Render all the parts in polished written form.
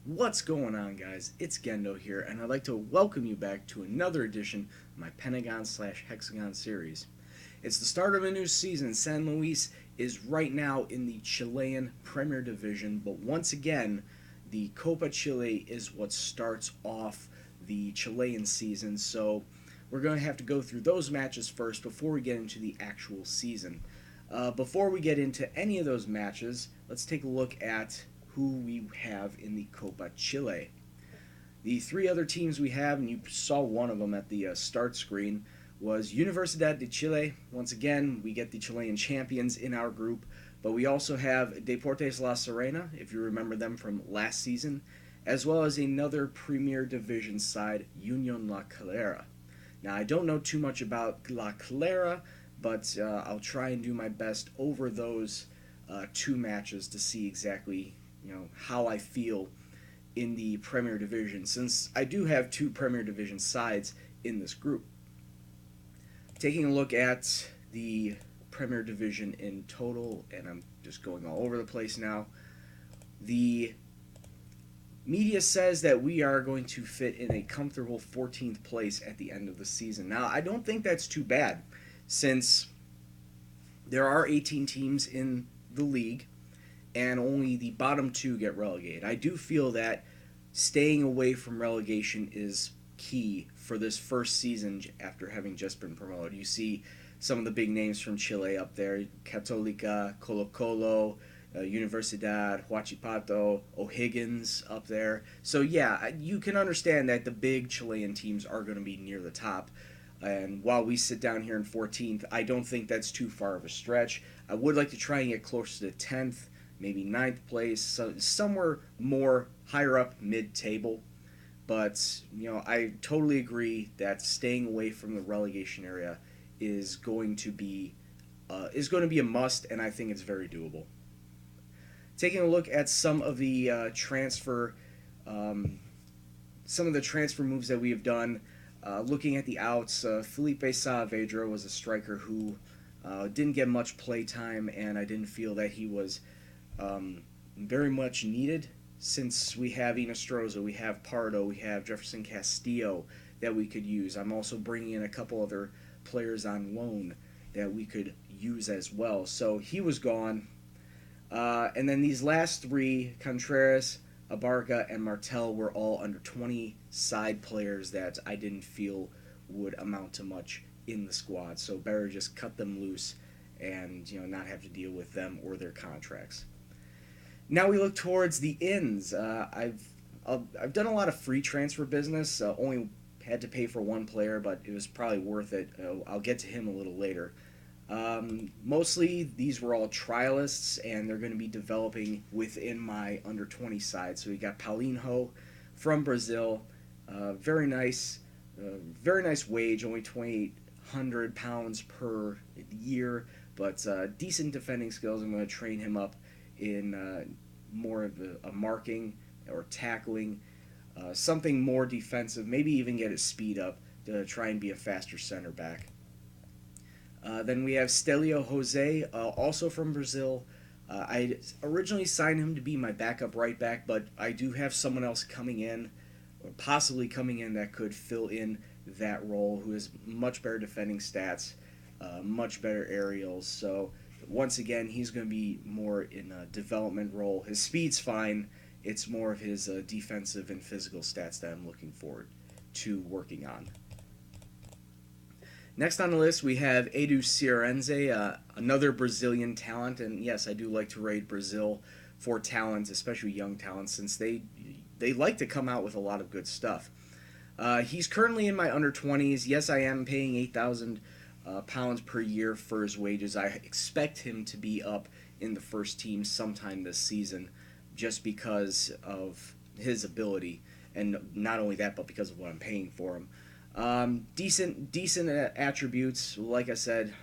What's going on, guys? It's Gendo here, and I'd like to welcome you back to another edition of my Pentagon slash Hexagon series. It's the start of a new season. San Luis is right now in the Chilean Premier Division, but once again, the Copa Chile is what starts off the Chilean season, so we're going to have to go through those matches first before we get into the actual season. Before we get into any of those matches, let's take a look at who we have in the Copa Chile. The three other teams we have, and you saw one of them at the start screen, was Universidad de Chile. Once again, we get the Chilean champions in our group, but we also have Deportes La Serena, if you remember them from last season, as well as another Premier Division side, Union La Calera. Now, I don't know too much about La Calera, but I'll try and do my best over those two matches to see exactly how I feel in the Premier Division, since I do have two Premier Division sides in this group. Taking a look at the Premier Division in total, and I'm just going all over the place now, the media says that we are going to fit in a comfortable 14th place at the end of the season. Now, I don't think that's too bad, since there are 18 teams in the league, and only the bottom two get relegated. I do feel that staying away from relegation is key for this first season after having just been promoted. You see some of the big names from Chile up there: Católica, Colo Colo, Universidad, Huachipato, O'Higgins up there. So yeah, you can understand that the big Chilean teams are going to be near the top. And while we sit down here in 14th, I don't think that's too far of a stretch. I would like to try and get closer to 10th, maybe 9th place, so somewhere more higher up mid-table. But I totally agree that staying away from the relegation area is going to be a must, and I think it's very doable. Taking a look at some of the transfer moves that we have done. Looking at the outs, Felipe Saavedra was a striker who didn't get much play time, and I didn't feel that he was very much needed, since we have Inostroza, we have Pardo, we have Jefferson Castillo that we could use. I'm also bringing in a couple other players on loan that we could use as well. So he was gone. And then these last three, Contreras, Abarca, and Martel, were all under 20 side players that I didn't feel would amount to much in the squad. So better just cut them loose and not have to deal with them or their contracts. Now we look towards the ins. I've done a lot of free transfer business. Only had to pay for one player, but it was probably worth it. I'll get to him a little later. Mostly these were all trialists, and they're going to be developing within my under 20 side. So we got Paulinho from Brazil, very nice wage, only £2,800 per year, but decent defending skills. I'm going to train him up in more of a marking or tackling, something more defensive, maybe even get his speed up to try and be a faster center back. Then we have Stelio Jose, also from Brazil. I originally signed him to be my backup right back, but I do have someone else coming in, or possibly coming in, that could fill in that role, who has much better defending stats, much better aerials. So once again, he's going to be more in a development role. His speed's fine. It's more of his defensive and physical stats that I'm looking forward to working on. Next on the list, we have Edu Cierense, another Brazilian talent. And yes, I do like to rate Brazil for talent, especially young talent, since they like to come out with a lot of good stuff. He's currently in my under 20s. Yes, I am paying £8,000 per year for his wages. I expect him to be up in the first team sometime this season, just because of his ability, and not only that, but because of what I'm paying for him. Decent attributes. Like I said,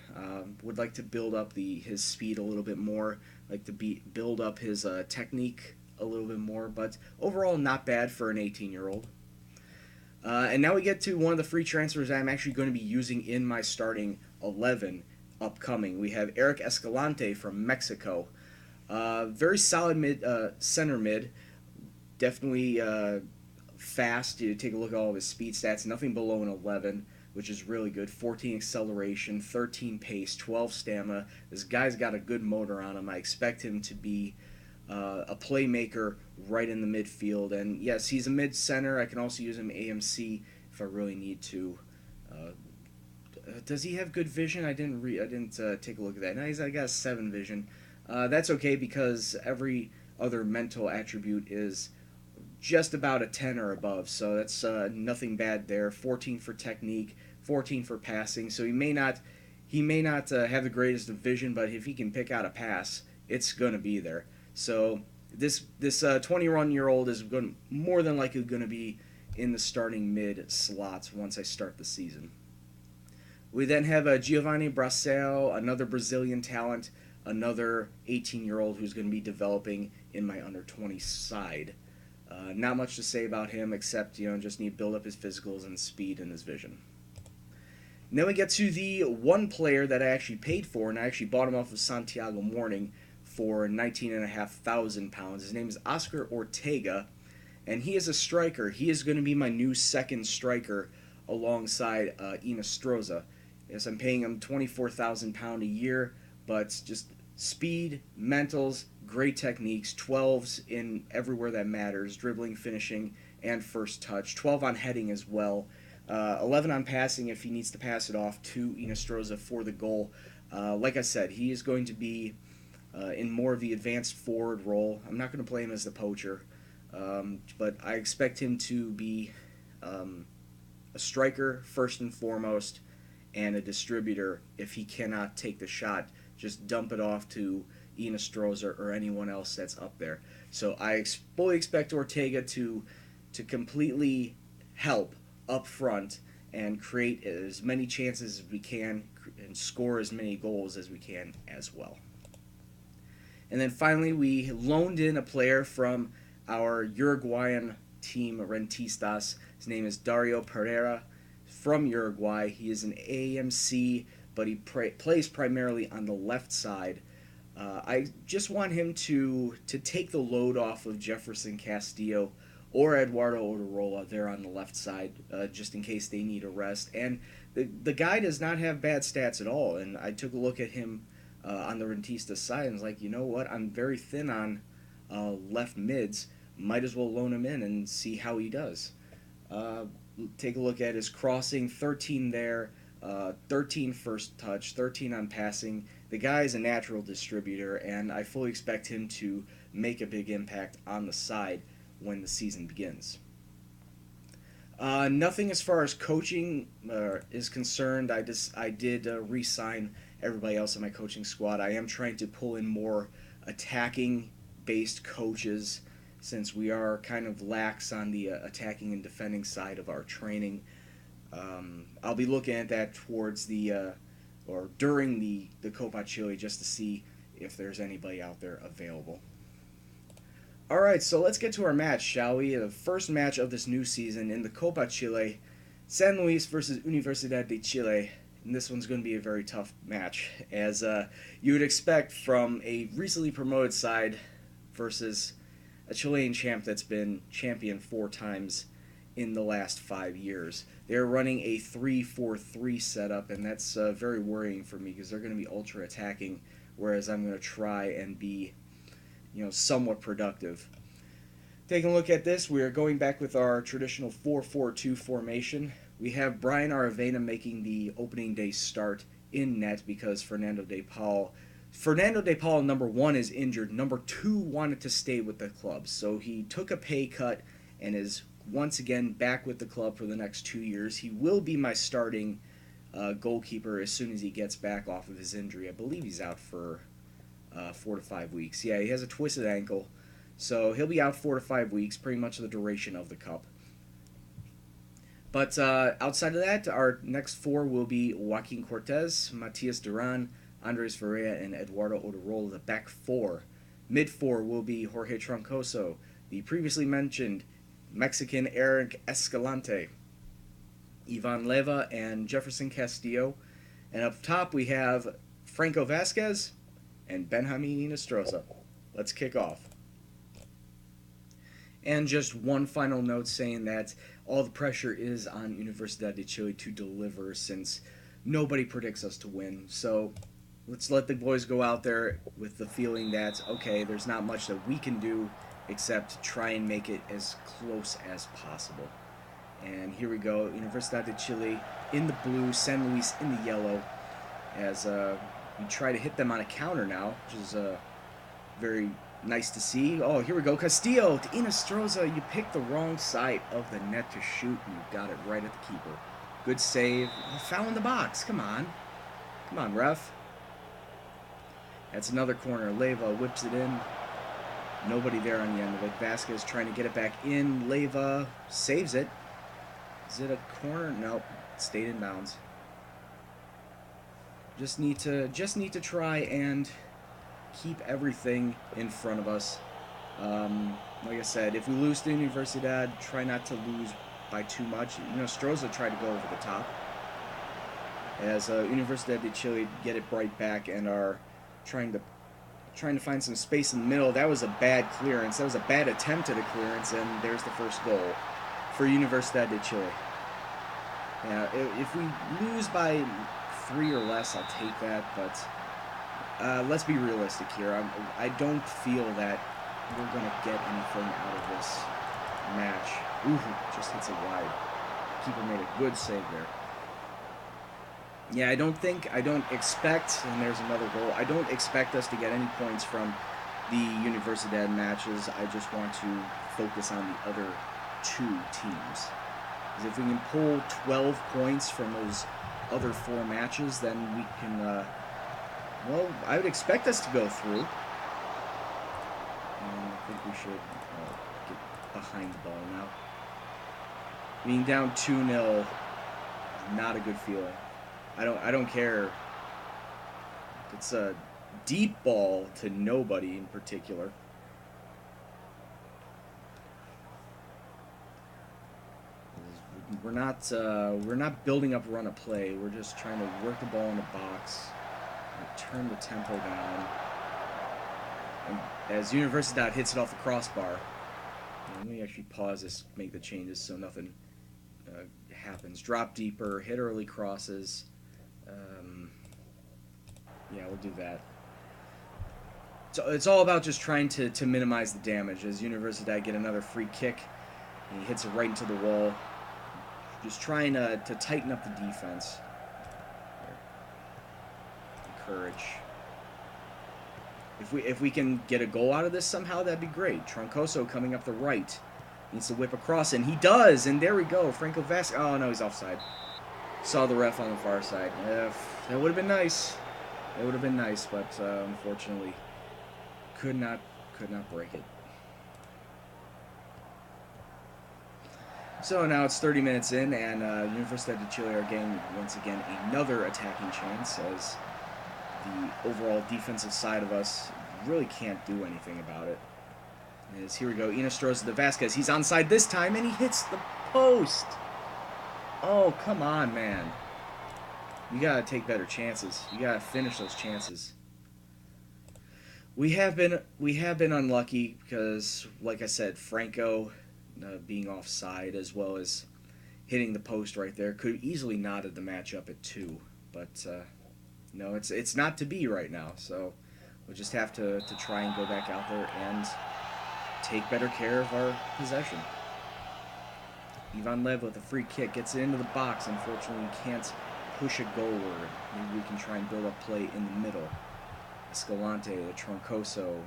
would like to build up his speed a little bit more. Like to build up his technique a little bit more. But overall, not bad for an 18-year-old. And now we get to one of the free transfers I'm actually going to be using in my starting 11 upcoming. We have Eric Escalante from Mexico. Very solid center mid. Definitely fast. You take a look at all of his speed stats. Nothing below an 11, which is really good. 14 acceleration, 13 pace, 12 stamina. This guy's got a good motor on him. I expect him to be a playmaker right in the midfield. And yes, he's a mid center. I can also use him AMC if I really need to. Does he have good vision? I didn't take a look at that. No, I got a 7 vision. That's okay because every other mental attribute is just about a 10 or above, so that's nothing bad there. 14 for technique, 14 for passing. So he may not have the greatest of vision, but if he can pick out a pass, it's gonna be there. So this 21-year-old is more than likely going to be in the starting mid slots once I start the season. We then have Giovanni Bracel, another Brazilian talent, another 18-year-old who's going to be developing in my under 20 side. Not much to say about him except just need to build up his physicals and speed and his vision. And then we get to the one player that I actually paid for, and I actually bought him off of Santiago Morning for 19,500 pounds. His name is Oscar Ortega, and he is a striker. He is going to be my new second striker alongside Inestrosa. Yes, I'm paying him 24,000 pounds a year, but just speed, mentals, great techniques, 12s in everywhere that matters, dribbling, finishing, and first touch, 12 on heading as well, 11 on passing if he needs to pass it off to Inestrosa for the goal. Like I said, he is going to be in more of the advanced forward role. I'm not going to play him as the poacher, but I expect him to be a striker first and foremost, and a distributor. If he cannot take the shot, just dump it off to Inestrosa or anyone else that's up there. So I fully expect Ortega to completely help up front and create as many chances as we can and score as many goals as we can as well. And then finally, we loaned in a player from our Uruguayan team, Rentistas. His name is Dario Pereira from Uruguay. He is an AMC, but he plays primarily on the left side. I just want him to take the load off of Jefferson Castillo or Eduardo Otarola there on the left side, just in case they need a rest. And the guy does not have bad stats at all, and I took a look at him on the Rentistas side and was like, you know what, I'm very thin on left mids, might as well loan him in and see how he does. Take a look at his crossing, 13 there, 13 first touch, 13 on passing. The guy is a natural distributor, and I fully expect him to make a big impact on the side when the season begins. Nothing as far as coaching is concerned. I did re-sign everybody else in my coaching squad. I am trying to pull in more attacking-based coaches since we are kind of lax on the attacking and defending side of our training. I'll be looking at that towards or during the Copa Chile just to see if there's anybody out there available. Alright, so let's get to our match, shall we? The first match of this new season in the Copa Chile, San Luis versus Universidad de Chile. And this one's going to be a very tough match, as you would expect from a recently promoted side versus a Chilean champ that's been champion 4 times in the last 5 years. They're running a 3-4-3 setup, and that's very worrying for me because they're going to be ultra attacking, whereas I'm going to try and be somewhat productive. Taking a look at this, we are going back with our traditional 4-4-2 formation. We have Brian Aravena making the opening day start in net because Fernando de Paul, number 1, is injured. Number 2 wanted to stay with the club, so he took a pay cut and is once again back with the club for the next 2 years. He will be my starting goalkeeper as soon as he gets back off of his injury. I believe he's out for 4 to 5 weeks. Yeah, he has a twisted ankle, so he'll be out 4 to 5 weeks, pretty much the duration of the cup. But outside of that, our next 4 will be Joaquin Cortez, Matias Duran, Andres Ferreira, and Eduardo Otarola, the back 4. Mid 4 will be Jorge Troncoso, the previously mentioned Mexican Eric Escalante, Ivan Leva, and Jefferson Castillo. And up top we have Franco Vasquez and Benjamin Inestrosa. Let's kick off. And just one final note saying that all the pressure is on Universidad de Chile to deliver since nobody predicts us to win. So let's let the boys go out there with the feeling that, okay, there's not much that we can do except try and make it as close as possible. And here we go, Universidad de Chile in the blue, San Luis in the yellow, as we try to hit them on a counter now, which is very nice to see. Oh, here we go, Castillo to Inestrosa. You picked the wrong side of the net to shoot, and you got it right at the keeper. Good save. Foul in the box. Come on. Come on, ref. That's another corner. Leyva whips it in. Nobody there on the end of it. Vasquez trying to get it back in. Leyva saves it. Is it a corner? Nope. Stayed in bounds. Just need to try and keep everything in front of us. Like I said, if we lose to Universidad, try not to lose by too much. You know, Stroza tried to go over the top. As Universidad de Chile get it right back and are trying to find some space in the middle. That was a bad clearance. That was a bad attempt at a clearance, and there's the first goal for Universidad de Chile. Yeah, if we lose by 3 or less, I'll take that, but let's be realistic here. I don't feel that we're going to get anything out of this match. Ooh, just hits it wide. Keeper made a good save there. Yeah, I don't expect, and there's another goal, I don't expect us to get any points from the Universidad matches. I just want to focus on the other 2 teams. Because if we can pull 12 points from those other 4 matches, then we can, well, I would expect us to go through. And I think we should get behind the ball now. Being down 2-0, not a good feeling. I don't care. It's a deep ball to nobody in particular. We're not building up run of play. We're just trying to work the ball in the box and turn the tempo down. And as Universidad hits it off the crossbar, let me actually pause this, make the changes so nothing happens. Drop deeper, hit early crosses. Yeah, we'll do that. So it's all about just trying to minimize the damage. As Universidad get another free kick, and he hits it right into the wall. Just trying to tighten up the defense. Encourage. If we can get a goal out of this somehow, that'd be great. Troncoso coming up the right. Needs to whip across, and he does, and there we go. Franco Vasquez. Oh, no, he's offside. Saw the ref on the far side. That would have been nice. It would have been nice, but unfortunately could not break it. So now it's 30 minutes in, and Universidad de Chile are getting, once again, another attacking chance, as the overall defensive side of us really can't do anything about it. As here we go, Inestrosa to Vasquez. He's onside this time, and he hits the post. Oh, come on, man. You gotta take better chances. You gotta finish those chances. We have been unlucky because, like I said, Franco being offside as well as hitting the post right there could have easily knotted the match up at 2, but no, it's not to be right now. So we'll just have to try and go back out there and take better care of our possession. Ivan Lev with a free kick gets it into the box. Unfortunately, we can't push it goalward. Maybe we can try and build up play in the middle. Escalante, the Troncoso,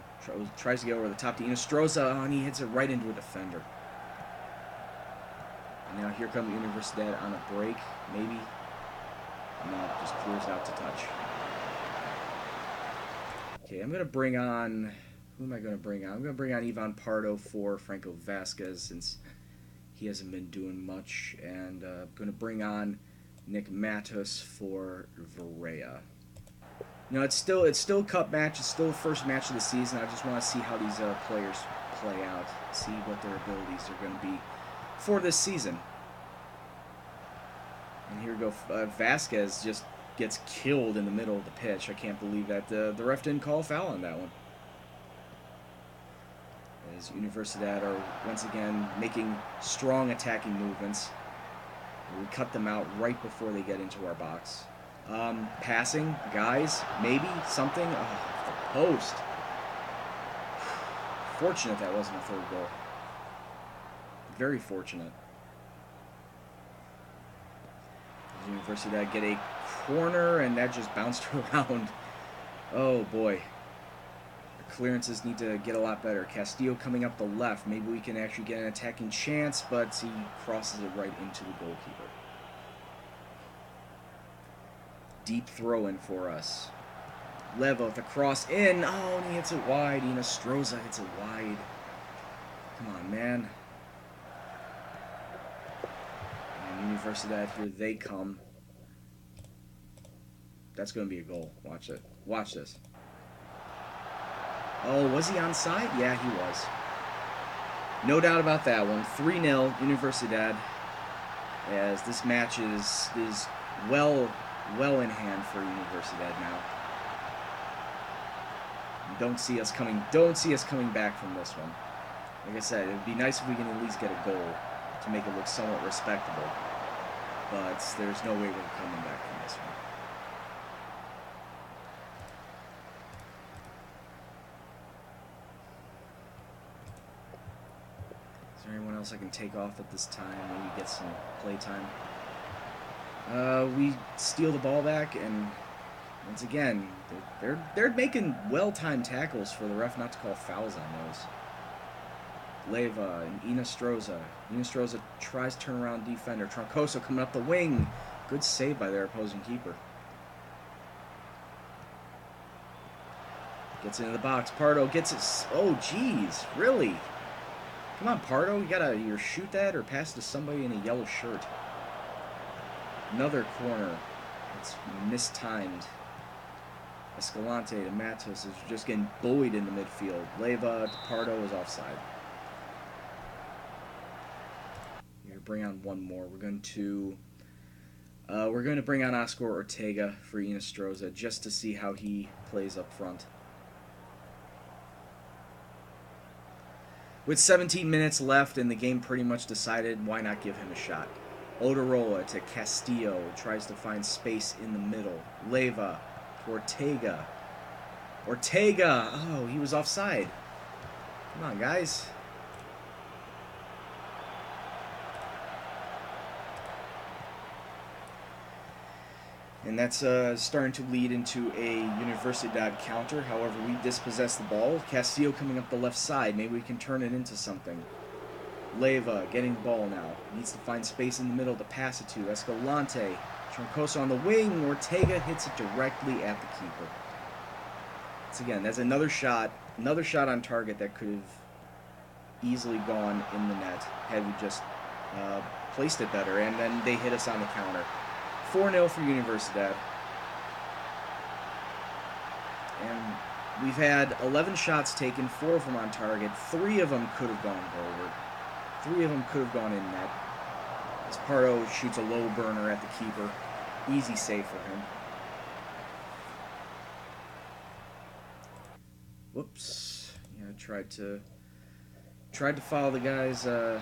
tries to get over the top to Inestrosa, and he hits it right into a defender. And now here comes Universidad on a break, maybe. No, just clears out to touch. Okay, I'm going to bring on... Who am I going to bring on? I'm going to bring on Ivan Pardo for Franco Vasquez, since he hasn't been doing much. And I'm going to bring on Nick Matos for Varela. You know, it's still a cup match. It's still the first match of the season. I just want to see how these players play out, see what their abilities are going to be for this season. And here we go. Vasquez just gets killed in the middle of the pitch. I can't believe that the ref didn't call a foul on that one. as Universidad are once again making strong attacking movements. We cut them out right before they get into our box. Passing, guys, maybe something. Off the post. Fortunate that wasn't a third goal. Very fortunate. Universidad get a corner, and that just bounced around. Oh boy. The clearances need to get a lot better. Castillo coming up the left. Maybe we can actually get an attacking chance, but he crosses it right into the goalkeeper. Deep throw in for us. Leva with the cross in. Oh, and he hits it wide. Inostroza hits it wide. Come on, man. And Universidad, here they come. That's going to be a goal. Watch it. Watch this. Oh, was he onside? Yeah, he was. No doubt about that one. 3-0 Universidad. As this match is well in hand for Universidad now. Don't see us coming back from this one. Like I said, it would be nice if we can at least get a goal to make it look somewhat respectable. But there's no way we're coming back from this one. Is there anyone else I can take off at this time? Maybe get some play time. We steal the ball back, and once again, they're making well-timed tackles for the ref not to call fouls on those. Leva and Inostroza. Inostroza tries to turn around defender. Troncoso coming up the wing. Good save by their opposing keeper. Gets into the box. Pardo gets it. Oh, jeez. Really? Come on, Pardo. You gotta either shoot that or pass to somebody in a yellow shirt. Another corner. It's mistimed. Escalante to Matos is just getting bullied in the midfield. Leva to Pardo is offside. Here, bring on one more. We're going to bring on Oscar Ortega for Inostroza just to see how he plays up front. With 17 minutes left and the game pretty much decided, why not give him a shot? Otarola to Castillo, tries to find space in the middle. Leva to Ortega. Ortega! Oh, he was offside. Come on, guys. And that's starting to lead into a Universidad counter. However, we dispossess the ball. Castillo coming up the left side. Maybe we can turn it into something. Leva getting the ball now. Needs to find space in the middle to pass it to. Escalante. Troncoso on the wing. Ortega hits it directly at the keeper. Once again, that's another shot on target that could have easily gone in the net had we just placed it better. And then they hit us on the counter. 4-0 for Universidad. And we've had 11 shots taken, 4 of them on target. 3 of them could have gone forward. 3 of them could have gone in net. As Pardo shoots a low burner at the keeper. Easy save for him. Whoops. Yeah, I tried to follow the guys there.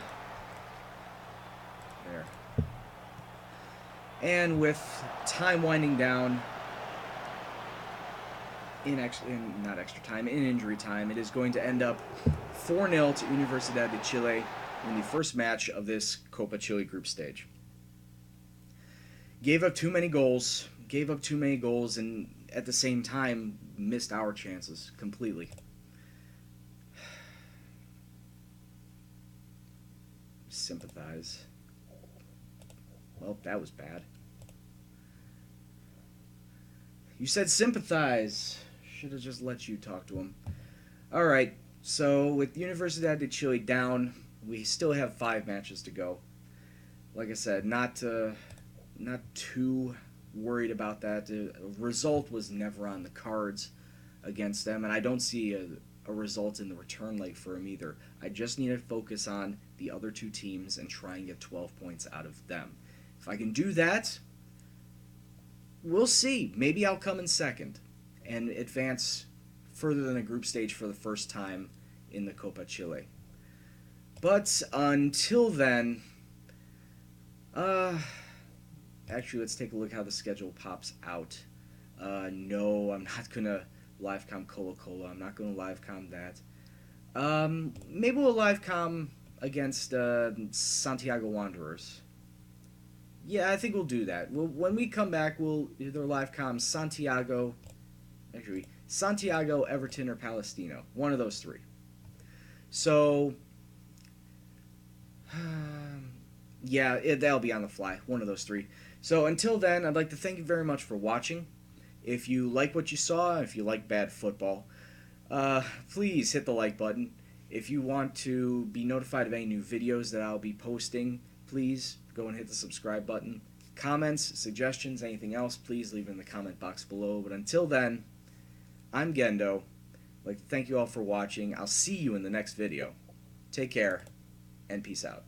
And with time winding down, in injury time, it is going to end up 4-0 to Universidad de Chile in the first match of this Copa Chile group stage. Gave up too many goals, and at the same time missed our chances completely. Sympathize. Well, that was bad. You said sympathize. Should have just let you talk to him. Alright, so with Universidad de Chile down, we still have 5 matches to go. Like I said, not too worried about that. A result was never on the cards against them, and I don't see a result in the return leg for them either. I just need to focus on the other 2 teams and try and get 12 points out of them. If I can do that, we'll see. Maybe I'll come in second and advance further than the group stage for the first time in the Copa Chile. But until then, actually, let's take a look how the schedule pops out. No, I'm not gonna livecom Colo-Colo. I'm not gonna livecom that. Maybe we'll livecom against Santiago Wanderers. Yeah, I think we'll do that. When we come back, we'll either livecom Santiago, Everton, or Palestino. One of those three. So, yeah, that'll be on the fly. One of those three. So until then, I'd like to thank you very much for watching. If you like what you saw, if you like bad football, please hit the like button. If you want to be notified of any new videos that I'll be posting, please go and hit the subscribe button. Comments, suggestions, anything else, please leave in the comment box below. But until then, I'm Gendo. I'd like to thank you all for watching. I'll see you in the next video. Take care, and peace out.